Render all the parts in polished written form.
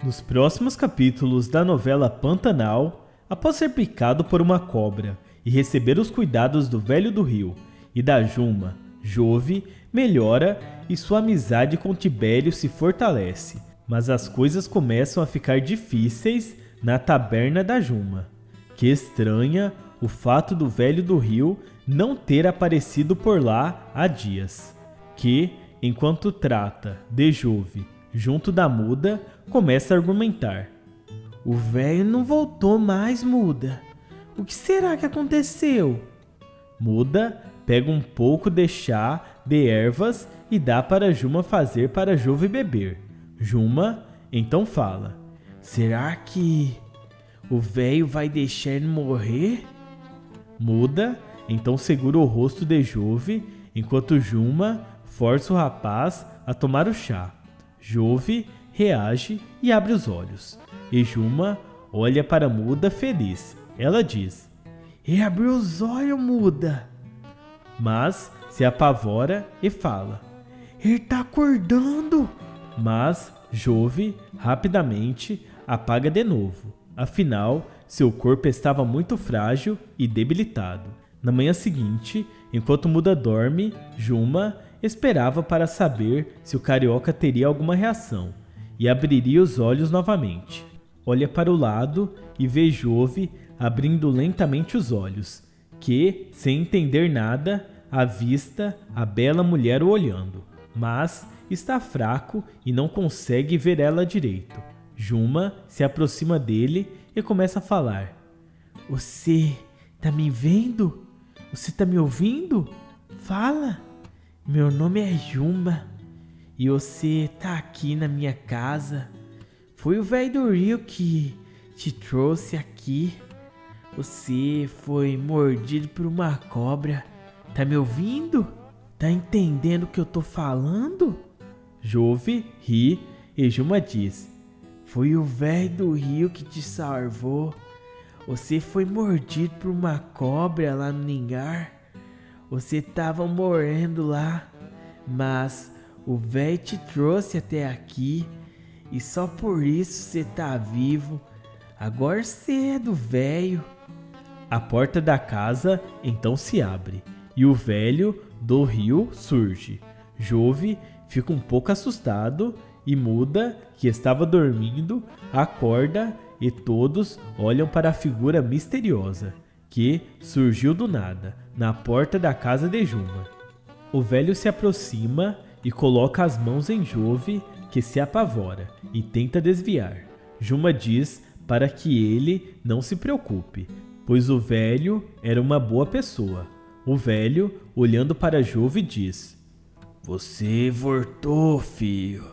Nos próximos capítulos da novela Pantanal, após ser picado por uma cobra e receber os cuidados do velho do rio e da Juma, Jove melhora e sua amizade com Tibério se fortalece, mas as coisas começam a ficar difíceis na taberna da Juma, que estranha o fato do velho do rio não ter aparecido por lá há dias, que, enquanto trata de Jove junto da muda, começa a argumentar. O velho não voltou mais, muda. O que será que aconteceu? Muda pega um pouco de chá de ervas e dá para Juma fazer para Jove beber. Juma então fala. Será que o velho vai deixar ele morrer? Muda então segura o rosto de Jove enquanto Juma força o rapaz a tomar o chá. Jove reage e abre os olhos. E Juma olha para Muda feliz. Ela diz: "Ele abriu os olhos, Muda." Mas se apavora e fala: "Ele tá acordando." Mas Jove rapidamente apaga de novo. Afinal, seu corpo estava muito frágil e debilitado. Na manhã seguinte, enquanto Muda dorme, Juma esperava para saber se o carioca teria alguma reação e abriria os olhos novamente. Olha para o lado e vê Jove abrindo lentamente os olhos, que, sem entender nada, avista a bela mulher o olhando, mas está fraco e não consegue ver ela direito. Juma se aproxima dele e começa a falar. Você tá me vendo? Você tá me ouvindo? Fala! Meu nome é Juma e você tá aqui na minha casa. Foi o velho do rio que te trouxe aqui. Você foi mordido por uma cobra. Tá me ouvindo? Tá entendendo o que eu tô falando? Jove ri e Juma diz. Foi o velho do rio que te salvou. Você foi mordido por uma cobra lá no ningar. Você tava morrendo lá, mas o velho te trouxe até aqui e só por isso você tá vivo. Agora você é do velho. A porta da casa então se abre e o velho do rio surge. Jove fica um pouco assustado e Muda, que estava dormindo, acorda e todos olham para a figura misteriosa que surgiu do nada na porta da casa de Juma. O velho se aproxima e coloca as mãos em Jove, que se apavora e tenta desviar. Juma diz para que ele não se preocupe, pois o velho era uma boa pessoa. O velho, olhando para Jove, diz: Você voltou, filho.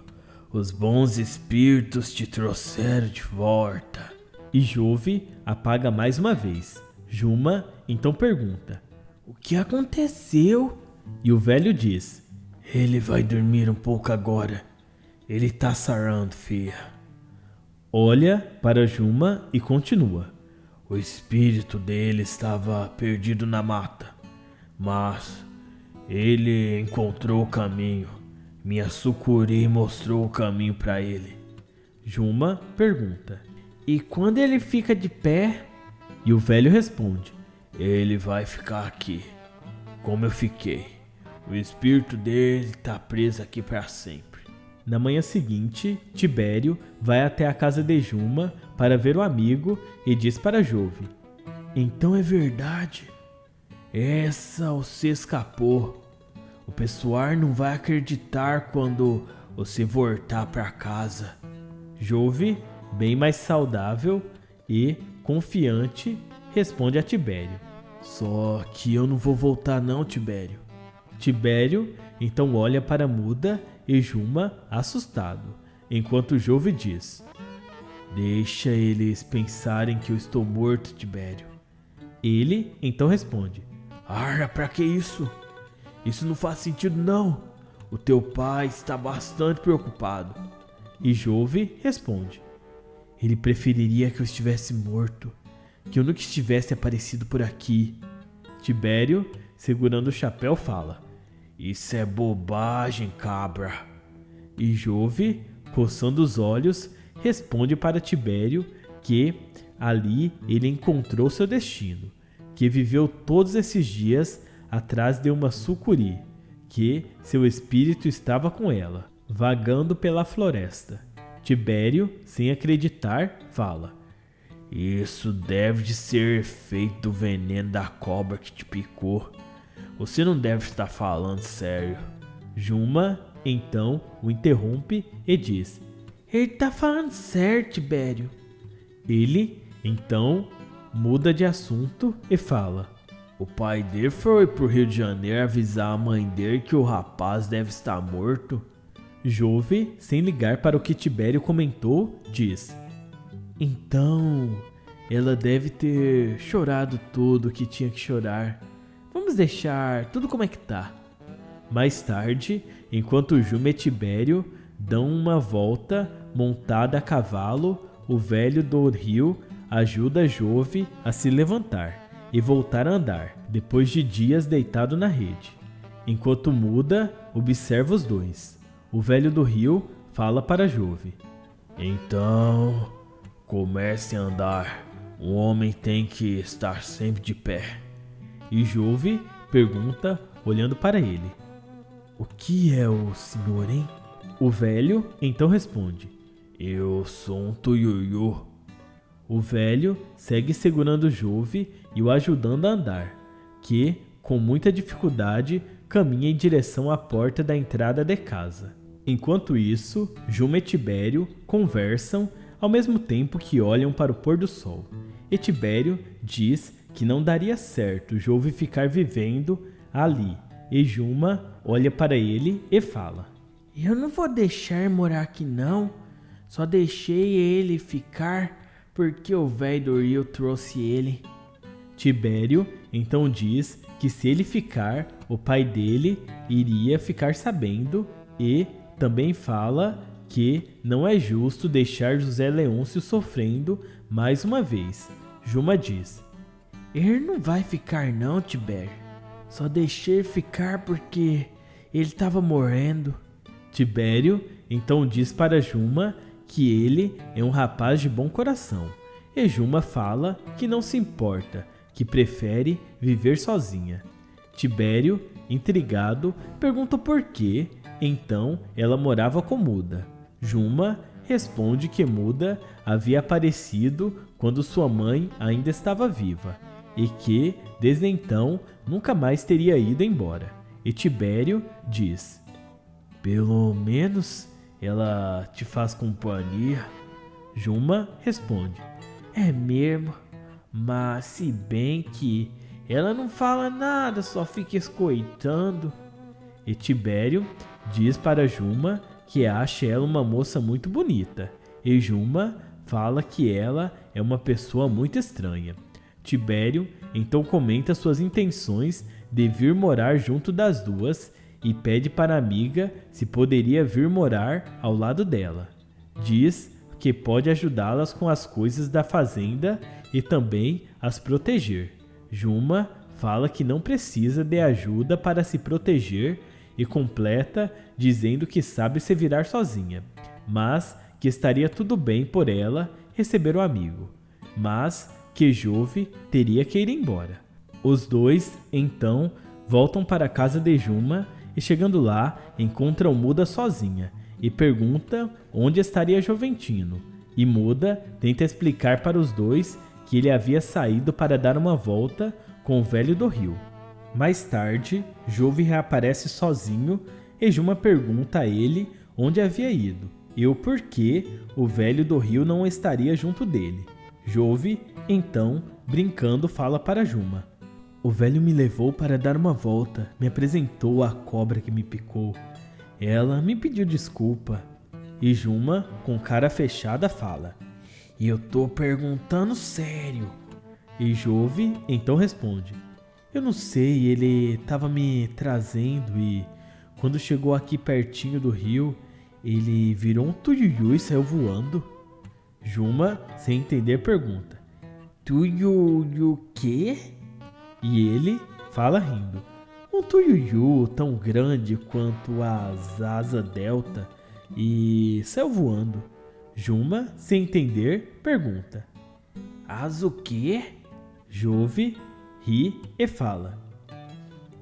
Os bons espíritos te trouxeram de volta. E Jove apaga mais uma vez. Juma então pergunta: O que aconteceu? E o velho diz: Ele vai dormir um pouco agora. Ele tá sarando, filha. Olha para Juma e continua: O espírito dele estava perdido na mata, mas ele encontrou o caminho. Minha sucuri mostrou o caminho para ele. Juma pergunta: E quando ele fica de pé? E o velho responde: Ele vai ficar aqui, como eu fiquei. O espírito dele tá preso aqui para sempre. Na manhã seguinte, Tibério vai até a casa de Juma para ver o amigo e diz para Jove: Então é verdade. Essa você escapou. O pessoal não vai acreditar quando você voltar para casa. Jove, bem mais saudável e confiante, responde a Tibério: Só que eu não vou voltar não, Tibério. Tibério então olha para Muda e Juma assustado, enquanto Jove diz: Deixa eles pensarem que eu estou morto, Tibério. Ele então responde: Arra, pra que isso? Isso não faz sentido não. O teu pai está bastante preocupado. E Jove responde: Ele preferiria que eu estivesse morto, que eu nunca estivesse aparecido por aqui. Tibério, segurando o chapéu, fala: Isso é bobagem, cabra. E Jove, coçando os olhos, responde para Tibério que ali ele encontrou seu destino, que viveu todos esses dias atrás de uma sucuri, que seu espírito estava com ela, vagando pela floresta. Tibério, sem acreditar, fala: "Isso deve de ser efeito do veneno da cobra que te picou. Você não deve estar falando sério." Juma, então, o interrompe e diz: "Ele tá falando sério, Tibério." Ele, então, muda de assunto e fala: "O pai dele foi pro Rio de Janeiro avisar a mãe dele que o rapaz deve estar morto." Jove, sem ligar para o que Tibério comentou, diz: "Então, ela deve ter chorado tudo o que tinha que chorar. Vamos deixar tudo como é que tá." Mais tarde, enquanto Juma e Tibério dão uma volta montada a cavalo, o velho do rio ajuda Jove a se levantar e voltar a andar, depois de dias deitado na rede. Enquanto Muda observa os dois, o velho do rio fala para Jove: "Então, comece a andar. Um homem tem que estar sempre de pé." E Jove pergunta, olhando para ele: "O que é o senhor, hein?" O velho então responde: "Eu sou um tuiuiu." O velho segue segurando Jove e o ajudando a andar, que, com muita dificuldade, caminha em direção à porta da entrada de casa. Enquanto isso, Juma e Tibério conversam ao mesmo tempo que olham para o pôr do sol. E Tibério diz que não daria certo Jove ficar vivendo ali, e Juma olha para ele e fala: "Eu não vou deixar morar aqui não, só deixei ele ficar porque o velho do rio trouxe ele." Tibério então diz que se ele ficar, o pai dele iria ficar sabendo, e também fala que não é justo deixar José Leôncio sofrendo mais uma vez. Juma diz: "Ele não vai ficar não, Tibério. Só deixei ele ficar porque ele estava morrendo." Tibério então diz para Juma que ele é um rapaz de bom coração, e Juma fala que não se importa, que prefere viver sozinha. Tibério, intrigado, pergunta por que então ela morava com Muda. Juma responde que Muda havia aparecido quando sua mãe ainda estava viva e que, desde então, nunca mais teria ido embora. E Tibério diz: "Pelo menos ela te faz companhia." Juma responde: "É mesmo, mas se bem que ela não fala nada, só fica escoitando." E Tibério diz para Juma que acha ela uma moça muito bonita, e Juma fala que ela é uma pessoa muito estranha. Tibério então comenta suas intenções de vir morar junto das duas e pede para a amiga se poderia vir morar ao lado dela. Diz que pode ajudá-las com as coisas da fazenda e também as proteger. Juma fala que não precisa de ajuda para se proteger e completa dizendo que sabe se virar sozinha, mas que estaria tudo bem por ela receber o amigo, mas que Jove teria que ir embora. Os dois, então, voltam para a casa de Juma e, chegando lá, encontram Muda sozinha e perguntam onde estaria Joventino. E Muda tenta explicar para os dois que ele havia saído para dar uma volta com o velho do rio. Mais tarde, Jove reaparece sozinho e Juma pergunta a ele onde havia ido e o porquê o velho do rio não estaria junto dele. Jove, então, brincando, fala para Juma: "O velho me levou para dar uma volta, me apresentou a cobra que me picou. Ela me pediu desculpa." E Juma, com cara fechada, fala: "E eu tô perguntando sério." E Jove então responde: "Eu não sei, ele tava me trazendo e quando chegou aqui pertinho do rio, ele virou um tuiuiu e saiu voando." Juma, sem entender, pergunta: "Tuiuiu quê?" E ele fala rindo: "Um tuiuiu tão grande quanto as asas delta e saiu voando." Juma, sem entender, pergunta: As o quê? Jove ri e fala: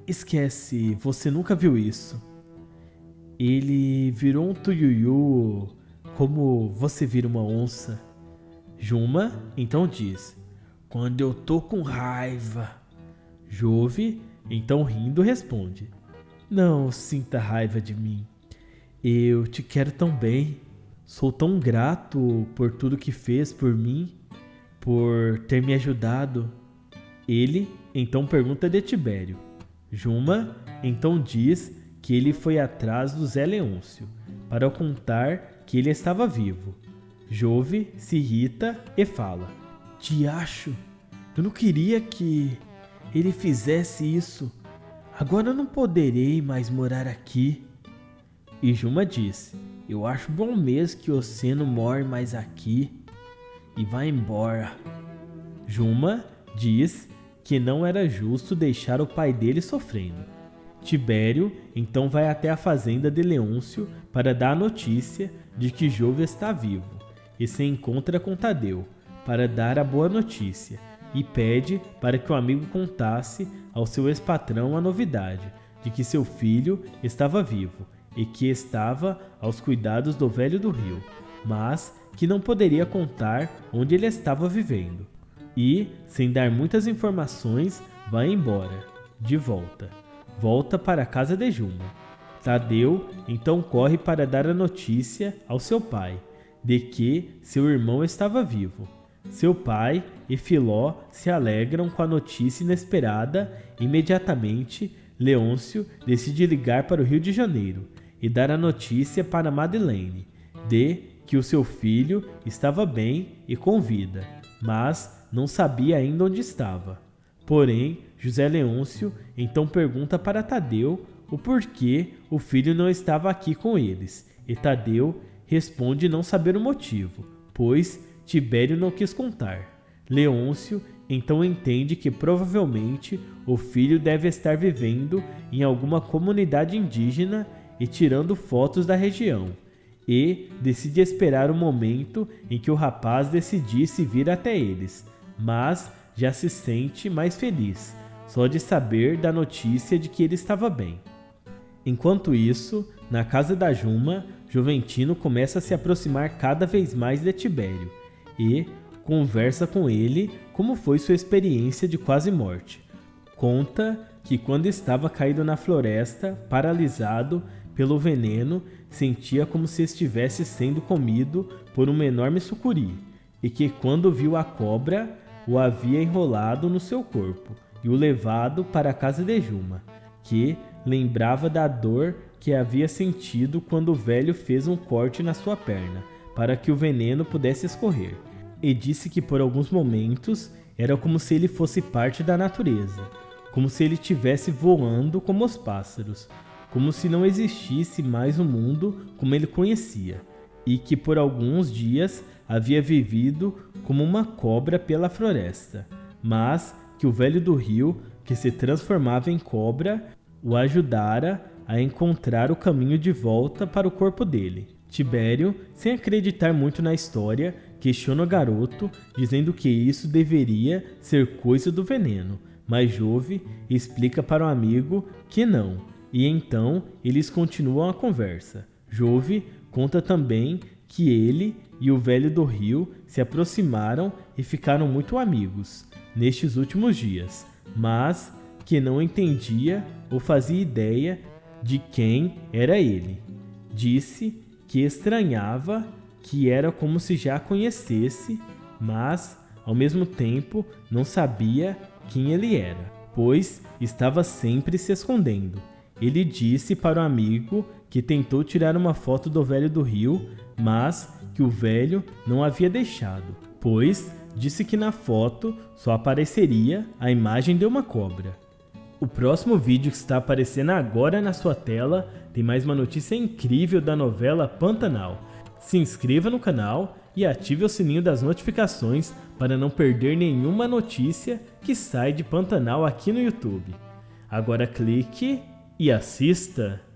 Esquece, você nunca viu isso. Ele virou um tuiuiu como você vira uma onça. Juma então diz: Quando eu tô com raiva. Jove, então rindo, responde: Não sinta raiva de mim. Eu te quero tão bem. Sou tão grato por tudo que fez por mim, por ter me ajudado. Ele então pergunta de Tibério. Juma então diz que ele foi atrás do Zé Leôncio para contar que ele estava vivo. Jove se irrita e fala: Diacho, eu não queria que ele fizesse isso. Agora eu não poderei mais morar aqui. E Juma diz: Eu acho bom mesmo que você não more mais aqui e vá embora. Juma diz que não era justo deixar o pai dele sofrendo. Tibério então vai até a fazenda de Leôncio para dar a notícia de que Jove está vivo e se encontra com Tadeu para dar a boa notícia e pede para que o amigo contasse ao seu ex-patrão a novidade de que seu filho estava vivo e que estava aos cuidados do velho do rio, mas que não poderia contar onde ele estava vivendo. E, sem dar muitas informações, vai embora, de volta. Volta para a casa de Juma. Tadeu então corre para dar a notícia ao seu pai de que seu irmão estava vivo. Seu pai e Filó se alegram com a notícia inesperada e imediatamente Leôncio decide ligar para o Rio de Janeiro e dar a notícia para Madeleine de que o seu filho estava bem e com vida, mas não sabia ainda onde estava. Porém, José Leôncio então pergunta para Tadeu o porquê o filho não estava aqui com eles, e Tadeu responde não saber o motivo, pois Tibério não quis contar. Leôncio então entende que provavelmente o filho deve estar vivendo em alguma comunidade indígena e tirando fotos da região, e decide esperar o momento em que o rapaz decidisse vir até eles, mas já se sente mais feliz, só de saber da notícia de que ele estava bem. Enquanto isso, na casa da Juma, Juventino começa a se aproximar cada vez mais de Tibério e conversa com ele como foi sua experiência de quase morte. Conta que quando estava caído na floresta, paralisado pelo veneno, sentia como se estivesse sendo comido por uma enorme sucuri, e que quando viu a cobra, o havia enrolado no seu corpo e o levado para a casa de Juma, que lembrava da dor que havia sentido quando o velho fez um corte na sua perna, para que o veneno pudesse escorrer, e disse que por alguns momentos era como se ele fosse parte da natureza, como se ele estivesse voando como os pássaros, como se não existisse mais um mundo como ele conhecia, e que por alguns dias havia vivido como uma cobra pela floresta, mas que o velho do rio, que se transformava em cobra, o ajudara a encontrar o caminho de volta para o corpo dele. Tibério, sem acreditar muito na história, questiona o garoto, dizendo que isso deveria ser coisa do veneno, mas Jove explica para o amigo que não, e então eles continuam a conversa. Jove conta também que ele e o velho do rio se aproximaram e ficaram muito amigos nestes últimos dias, mas que não entendia ou fazia ideia de quem era ele. Disse que estranhava, que era como se já conhecesse, mas ao mesmo tempo não sabia quem ele era, pois estava sempre se escondendo. Ele disse para o amigo que tentou tirar uma foto do velho do rio, mas que o velho não havia deixado, pois disse que na foto só apareceria a imagem de uma cobra. O próximo vídeo que está aparecendo agora na sua tela tem mais uma notícia incrível da novela Pantanal. Se inscreva no canal e ative o sininho das notificações para não perder nenhuma notícia que sai de Pantanal aqui no YouTube. Agora clique e assista!